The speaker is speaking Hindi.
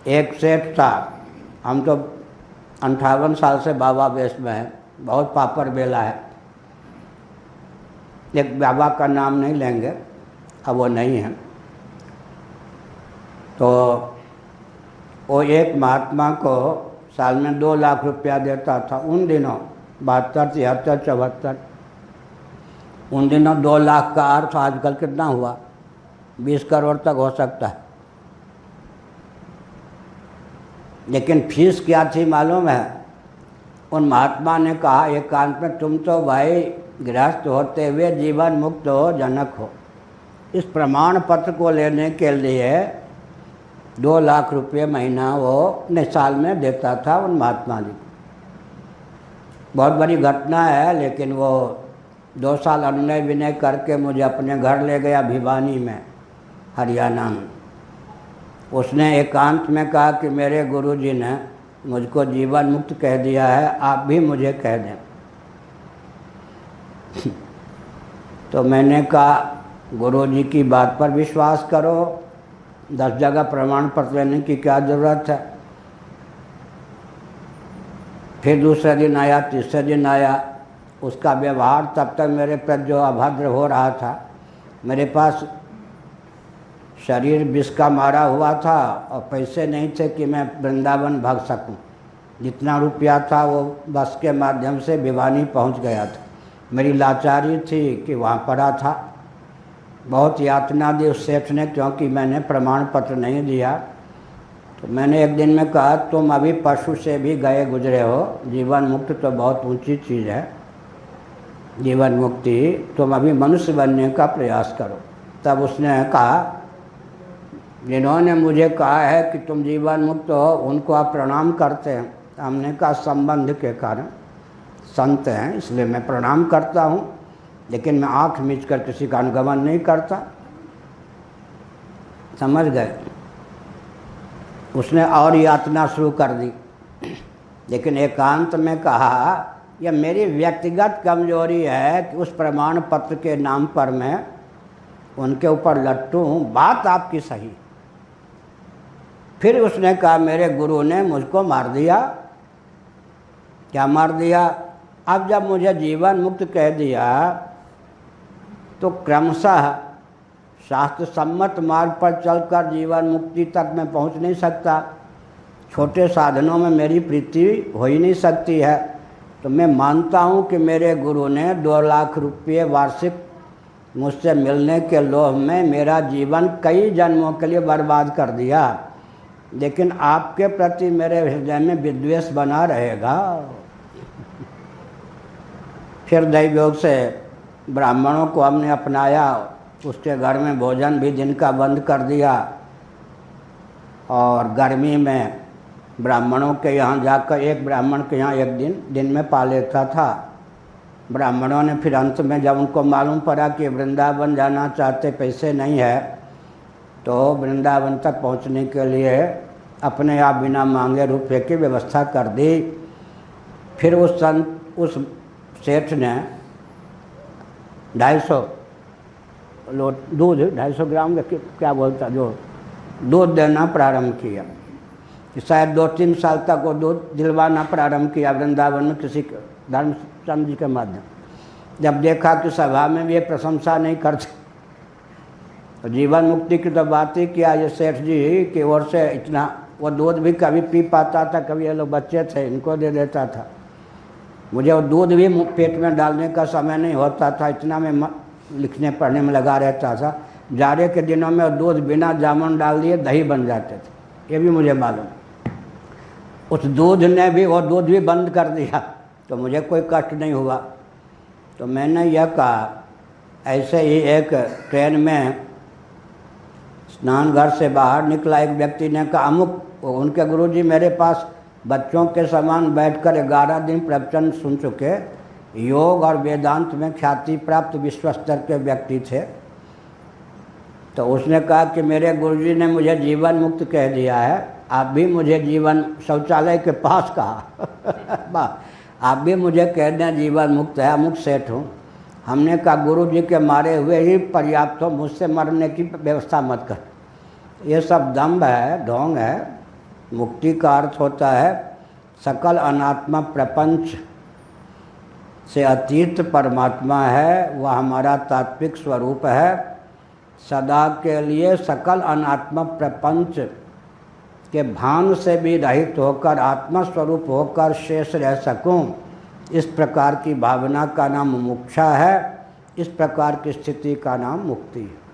एक सेठ था, हम तो 58 साल से बाबा वेश में हैं, बहुत पापड़ बेला है। एक बाबा का नाम नहीं लेंगे, अब वो नहीं है। तो वो एक महात्मा को साल में 2 लाख रुपया देता था उन दिनों, 72, 73, 74। उन दिनों 2 लाख का अर्थ आजकल कितना हुआ? 20 करोड़ तक हो सकता है। लेकिन फीस क्या थी मालूम है? उन महात्मा ने कहा एकांत में, तुम तो भाई गृहस्थ होते हुए जीवन मुक्त हो, जनक हो। इस प्रमाण पत्र को लेने के लिए 2 लाख रुपये महीना वो अपने साल में देता था उन महात्मा जी को। बहुत बड़ी घटना है। लेकिन वो 2 साल अनुनय विनय करके मुझे अपने घर ले गया भिवानी में, हरियाणा में। उसने एकांत में कहा कि मेरे गुरुजी ने मुझको जीवन मुक्त कह दिया है, आप भी मुझे कह दें। तो मैंने कहा गुरुजी की बात पर विश्वास करो, 10 जगह प्रमाण पत्र लेने की क्या ज़रूरत है। फिर दूसरे दिन आया, तीसरे दिन आया। उसका व्यवहार तब तक मेरे प्रति जो अभद्र हो रहा था, मेरे पास शरीर विष का मारा हुआ था और पैसे नहीं थे कि मैं वृंदावन भाग सकूं। जितना रुपया था वो बस के माध्यम से भिवानी पहुंच गया था। मेरी लाचारी थी कि वहाँ पड़ा था। बहुत यातना दी उस सेठ ने, क्योंकि मैंने प्रमाण पत्र नहीं दिया। तो मैंने एक दिन में कहा तुम अभी पशु से भी गए गुजरे हो, जीवन मुक्त तो बहुत ऊंची चीज़ है, जीवन मुक्ति, तुम अभी मनुष्य बनने का प्रयास करो। तब उसने कहा जिन्होंने मुझे कहा है कि तुम जीवन मुक्त हो उनको आप प्रणाम करते हैं। हमने कहा संबंध के कारण, संत हैं इसलिए मैं प्रणाम करता हूँ, लेकिन मैं आँख मीच कर किसी का अनुगमन नहीं करता। समझ गए? उसने और यातना शुरू कर दी। लेकिन एकांत में कहा यह मेरी व्यक्तिगत कमजोरी है कि उस प्रमाण पत्र के नाम पर मैं उनके ऊपर लट्टू हूँ। बात आपकी सही। फिर उसने कहा मेरे गुरु ने मुझको मार दिया। क्या मार दिया? अब जब मुझे जीवन मुक्त कह दिया तो क्रमशः शास्त्र सम्मत मार्ग पर चलकर जीवन मुक्ति तक मैं पहुंच नहीं सकता। छोटे साधनों में मेरी प्रीति हो ही नहीं सकती है। तो मैं मानता हूं कि मेरे गुरु ने 2 लाख रुपये वार्षिक मुझसे मिलने के लोभ में मेरा जीवन कई जन्मों के लिए बर्बाद कर दिया। लेकिन आपके प्रति मेरे हृदय में विद्वेष बना रहेगा। फिर दैवयोग से ब्राह्मणों को हमने अपनाया। उसके घर में भोजन भी दिन का बंद कर दिया। और गर्मी में ब्राह्मणों के यहाँ जाकर, एक ब्राह्मण के यहाँ एक दिन में पा लेता था। ब्राह्मणों ने फिर अंत में जब उनको मालूम पड़ा कि वृंदावन जाना चाहते, पैसे नहीं है, तो वृंदावन तक पहुंचने के लिए अपने आप बिना मांगे रुपये की व्यवस्था कर दी। फिर उस सेठ ने 250 दूध, 250 ग्राम क्या बोलता, जो दूध देना प्रारंभ किया। शायद 2-3 साल तक वो दूध दिलवाना प्रारंभ किया वृंदावन में किसी धर्मचंद जी के माध्यम। जब देखा कि सभा में भी ये प्रशंसा नहीं करते, तो जीवन मुक्ति की तो बात ही किया ये सेठ जी की ओर से। इतना वो दूध भी कभी पी पाता था, कभी ये लोग बच्चे थे इनको दे देता था। मुझे वो दूध भी पेट में डालने का समय नहीं होता था, इतना मैं लिखने पढ़ने में लगा रहता था। जाड़े के दिनों में वो दूध बिना जामुन डाल दिए दही बन जाते थे, ये भी मुझे मालूम। उस दूध ने भी वो दूध भी बंद कर दिया, तो मुझे कोई कष्ट नहीं हुआ। तो मैंने यह कहा, ऐसे ही एक ट्रेन में स्नान घर से बाहर निकला एक व्यक्ति ने कहा अमुक, उनके गुरुजी मेरे पास बच्चों के समान बैठकर 11 दिन प्रवचन सुन चुके, योग और वेदांत में ख्याति प्राप्त विश्व स्तर के व्यक्ति थे। तो उसने कहा कि मेरे गुरुजी ने मुझे जीवन मुक्त कह दिया है, आप भी मुझे जीवन, शौचालय के पास कहा आप भी मुझे कह दें जीवन मुक्त है, अमुक सेठ हूँ। हमने कहा गुरुजी के मारे हुए ही पर्याप्त हो, मुझसे मरने की व्यवस्था मत कर। ये सब दम्भ है, ढोंग है। मुक्ति का अर्थ होता है सकल अनात्मा प्रपंच से अतीत परमात्मा है, वह हमारा तात्विक स्वरूप है। सदा के लिए सकल अनात्मा प्रपंच के भान से भी रहित होकर आत्मा स्वरूप होकर शेष रह सकूं, इस प्रकार की भावना का नाम मुमुक्षा है। इस प्रकार की स्थिति का नाम मुक्ति है।